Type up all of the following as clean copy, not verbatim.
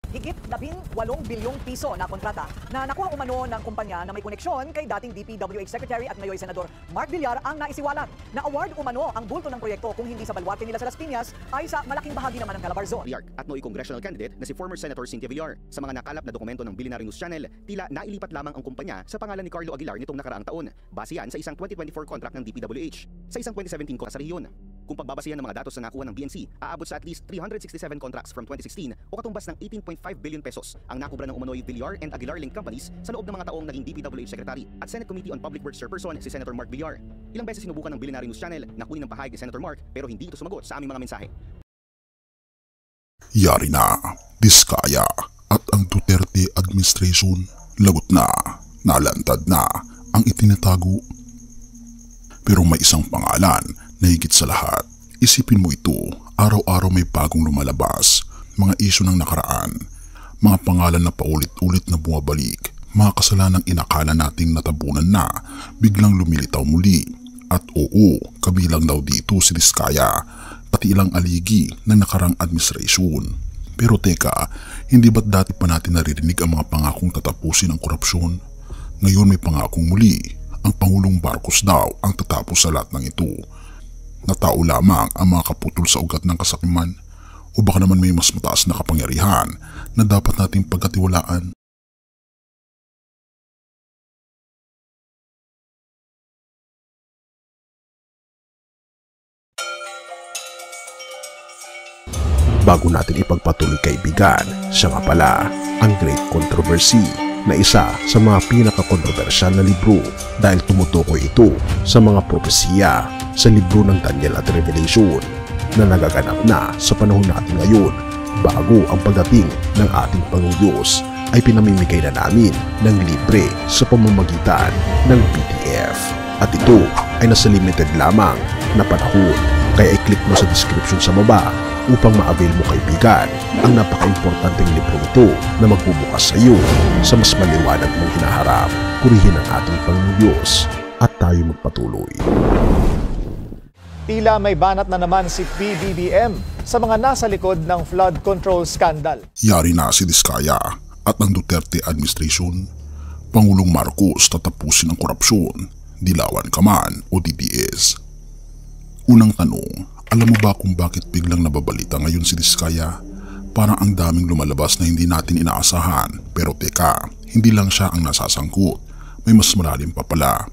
Higit 18 bilyong piso na kontrata na nakuha umano ng kumpanya na may koneksyon kay dating DPWH Secretary at ngayon Senador Mark Villar ang naisiwalat. Na-award umano ang bulto ng proyekto kung hindi sa balwarte nila sa Las Piñas ay sa malaking bahagi naman ng Calabarzon. At nooy congressional candidate na si former Senator Cynthia Villar. Sa mga nakalap na dokumento ng Billionaire News Channel, tila nailipat lamang ang kumpanya sa pangalan ni Carlo Aguilar nitong nakaraang taon. Base yan sa isang 2024 contract ng DPWH sa isang 2017 contract sa rehiyon. Kung pagbabasihan ng mga datos na nakuha ng BNC, aabot sa at least 367 contracts from 2016 o katumbas ng 18.5 billion pesos ang nakubra ng umano'y Villar and Aguilar linked companies sa loob ng mga taong naging DPWH Secretary at Senate Committee on Public Works Chairperson si Senator Mark Villar. Ilang beses sinubukan ng Billionaire News Channel na kunin ng pahayag ni Senator Mark pero hindi ito sumagot sa aming mga mensahe. Yari na, Diskaya at ang Duterte administration lagot na, nalantad na ang itinatago. Pero may isang pangalan na higit sa lahat. Isipin mo ito, araw-araw may bagong lumalabas, mga isyu ng nakaraan, mga pangalan na paulit-ulit na bumabalik, mga kasalanang inakala nating natabunan na, biglang lumilitaw muli. At oo, kabilang daw dito si Diskaya, pati ilang aligi ng nakarang administrasyon. Pero teka, hindi ba't dati pa natin naririnig ang mga pangakong tatapusin ang korupsyon? Ngayon may pangakong muli, ang Pangulong Marcos daw ang tatapos sa lahat ng ito. Na tao lamang ang mga kaputol sa ugat ng kasakiman o baka naman may mas mataas na kapangyarihan na dapat nating pagkatiwalaan. Bago natin ipagpatuloy kaibigan, siya nga pala ang Great Controversy na isa sa mga pinaka-kontrobersyal na libro dahil tumutukoy ito sa mga propesiya sa libro ng Daniel at Revelation na nagaganap na sa panahon natin ngayon bago ang pagdating ng ating Panginoong Diyos ay pinamimigay na namin ng libre sa pamamagitan ng PDF at ito ay nasa limited lamang na panahon kaya i-click mo sa description sa baba upang ma-avail mo kaibigan ang napaka-importanteng libro ito na magbubukas sa iyo sa mas maliwanag mong hinaharap. Purihin ang ating Panginoong Diyos at tayo magpatuloy. Tila may banat na naman si PBBM sa mga nasa likod ng flood control scandal. Yari na si Diskaya at ang Duterte administration. Pangulong Marcos tatapusin ang korupsyon, dilawan ka man o DDS. Unang tanong, alam mo ba kung bakit biglang nababalita ngayon si Diskaya? Parang ang daming lumalabas na hindi natin inaasahan. Pero teka, hindi lang siya ang nasasangkot. May mas malalim pa pala.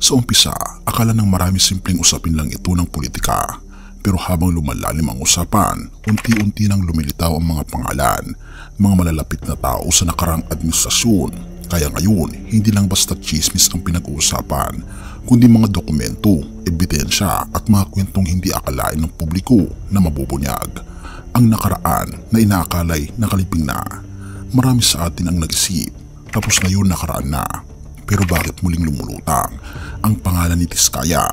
Sa umpisa, akala ng marami simpleng usapin lang ito ng politika. Pero habang lumalalim ang usapan, unti-unti nang lumilitaw ang mga pangalan, mga malalapit na tao sa nakarang administrasyon. Kaya ngayon, hindi lang basta chismis ang pinag-uusapan, kundi mga dokumento, ebidensya at mga kwentong hindi akalain ng publiko na mabubunyag. Ang nakaraan na inaakalay nakaliping na. Marami sa atin ang nag-isip, tapos na yun nakaraan na. Pero bakit muling lumulutang ang pangalan ni Diskaya?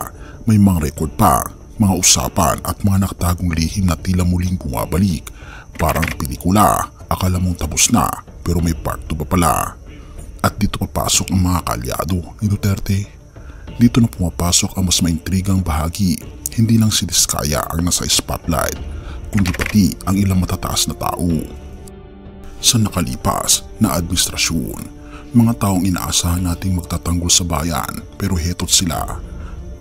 May mga record pa, mga usapan at mga nakatagong lihim na tila muling bumabalik. Parang pelikula, akala mong tapos na pero may part 2 pa pala. At dito papasok ang mga kalyado ni Duterte. Dito na pumapasok ang mas maintrigang bahagi. Hindi lang si Diskaya ang nasa spotlight, kundi pati ang ilang matataas na tao. Sa nakalipas na administrasyon, mga taong inaasahan nating magtatanggol sa bayan pero heto't sila.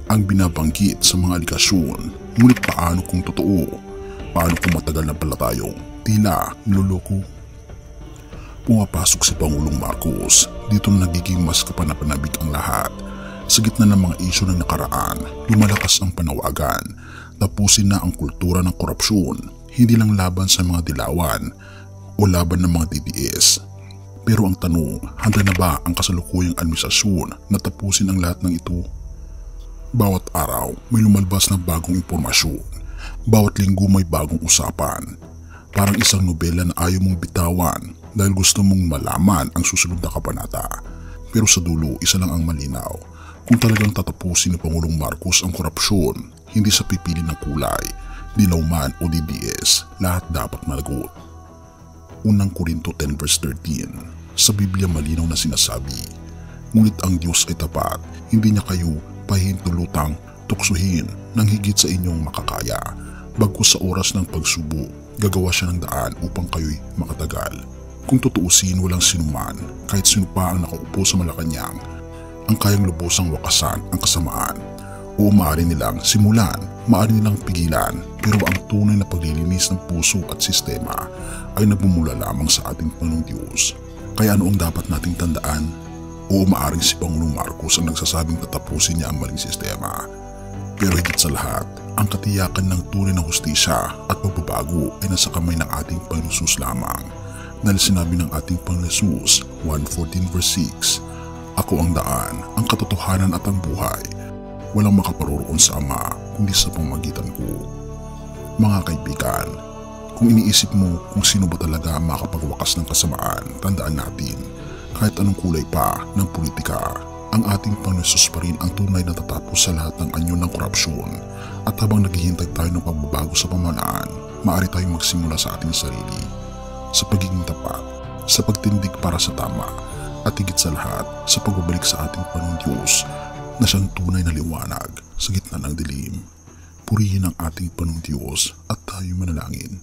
Ang binabanggit sa mga aligasyon, ngunit paano kung totoo? Paano kung matagal na pala tayong tila niloloko? Pumapasok si Pangulong Marcos, dito na nagiging mas kapanapanabik ang lahat. Sa gitna ng mga isyu ng nakaraan, lumalakas ang panawagan. Tapusin na ang kultura ng korupsyon, hindi lang laban sa mga dilawan o laban ng mga DDS. Pero ang tanong, handa na ba ang kasalukuyang administrasyon na tapusin ang lahat ng ito? Bawat araw may lumalabas na bagong impormasyon. Bawat linggo may bagong usapan. Parang isang nobela na ayaw mong bitawan dahil gusto mong malaman ang susunod na kabanata. Pero sa dulo, isa lang ang malinaw. Kung talagang tatapusin ni Pangulong Marcos ang korupsyon, hindi sa pipili ng kulay, dilaw man o DDS, lahat dapat malagot. Unang Korinto 10 verse 13, sa Biblia malinaw na sinasabi, ngunit ang Diyos ay tapat, hindi niya kayo pahintulutang tuksuhin ng higit sa inyong makakaya. Bagkus sa oras ng pagsubok, gagawa siya ng daan upang kayo'y makatagal. Kung tutuusin, walang sinuman, kahit sino pa ang nakaupo sa Malacanang, ang kayang lubusang wakasan ang kasamaan. O maaari nilang simulan, maaari nilang pigilan, pero ang tunay na paglilinis ng puso at sistema ay nagmumula lamang sa ating Panginoong Diyos. Kaya ano ang dapat nating tandaan? O maaaring si Pangulong Marcos ang nagsasabing tatapusin niya ang maling sistema. Pero higit sa lahat, ang katiyakan ng tunay na hustisya at pagbabago ay nasa kamay ng ating Panginoong Jesus lamang. Dahil sinabi ng ating Panginoong Jesus, 1:14 verse 6, "Ako ang daan, ang katotohanan at ang buhay. Walang makaparoroon sa Ama kundi sa pamamagitan ko." Mga kaibigan, kung iniisip mo kung sino ba talaga ang makapagwakas ng kasamaan, tandaan natin, kahit anong kulay pa ng politika, ang ating Panginoon Jesus pa rin ang tunay na tatapos sa lahat ng anyo ng korupsyon. At habang naghihintay tayo ng pagbabago sa pamahalaan, maaari tayong magsimula sa ating sarili, sa pagiging tapat, sa pagtindig para sa tama, at higit sa lahat sa pagbabalik sa ating Panginoong Diyos na siyang tunay na liwanag sa gitna ng dilim. Purihin ang ating Panginoong Diyos at tayo manalangin.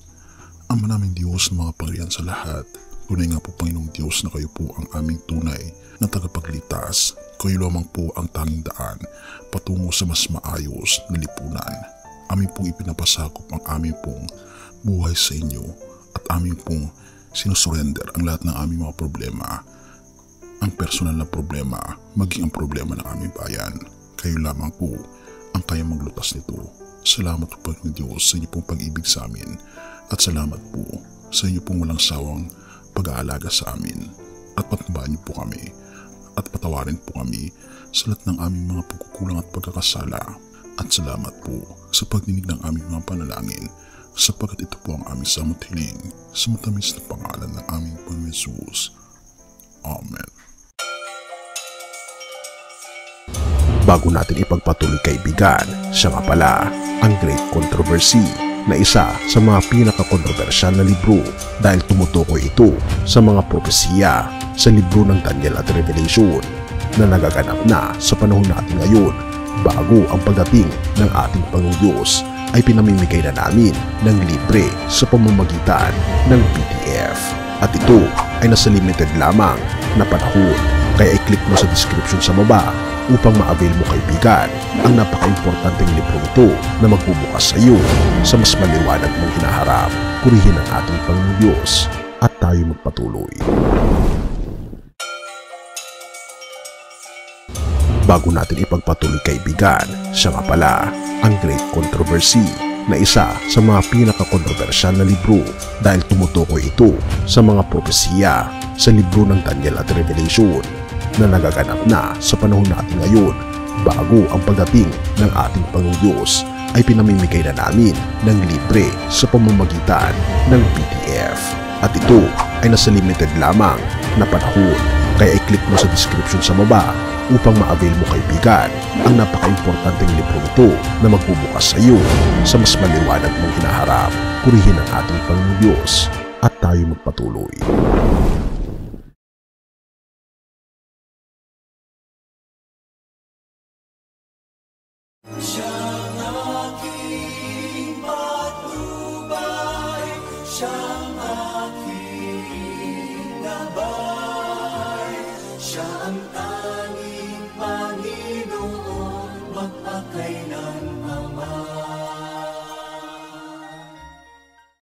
Ama naming Diyos na mga pangyarihan sa lahat, tunay nga po Panginoong Diyos na kayo po ang aming tunay na tagapagligtas. Kayo lamang po ang tanging daan patungo sa mas maayos na lipunan. Amin pong ipinapasakop ang aming pong buhay sa inyo at aming pong sinusurrender ang lahat ng aming mga problema, ang personal na problema, maging ang problema ng aming bayan. Kayo lamang po ang kayang maglutas nito. Salamat po Panginoon Diyos sa inyo pong pag-ibig sa amin at salamat po sa inyo pong walang sawang pag-aalaga sa amin. At patnubayan niyo po kami at patawarin po kami sa lahat ng aming mga pagkukulang at pagkakasala. At salamat po sa pagdinig ng aming mga panalangin, sapagkat ito po ang aming samot hiling sa matamis na pangalan ng aming Panginoon Jesus. Amen. Bago natin ipagpatuloy kaibigan, siya nga pala ang Great Controversy na isa sa mga pinaka-kontrobersyal na libro dahil tumutukoy ito sa mga propesiya sa libro ng Daniel at Revelation na nagaganap na sa panahon natin ngayon. Bago ang pagdating ng ating Panginoong Diyos ay pinamimigay na namin ng libre sa pamamagitan ng PDF. At ito ay nasa limited lamang na panahon, kaya i-click mo sa description sa baba upang ma-avail mo kaibigan ang napaka-importanteng libro ito na magbubukas sa iyo sa mas maliwanag mong hinaharap. Purihin ang ating Panginoong Diyos at tayo magpatuloy. Bago natin ipagpatuloy kaibigan, siya nga pala ang Great Controversy na isa sa mga pinaka-kontrobersyal na libro dahil tumutukoy ito sa mga propesiya sa libro ng Daniel at Revelation na nagaganap na sa panahon natin ngayon. Bago ang pagdating ng ating Panginoong Diyos ay pinamimigay na namin ng libre sa pamamagitan ng PDF. At ito ay nasa limited lamang na panahon, kaya i-click mo sa description sa baba upang ma-avail mo kaibigan ang napaka-importanteng libro ito na magbubukas sa iyo sa mas maliwanag mong hinaharap. Purihin ang ating Panginoong Diyos at tayo magpatuloy. Siya ang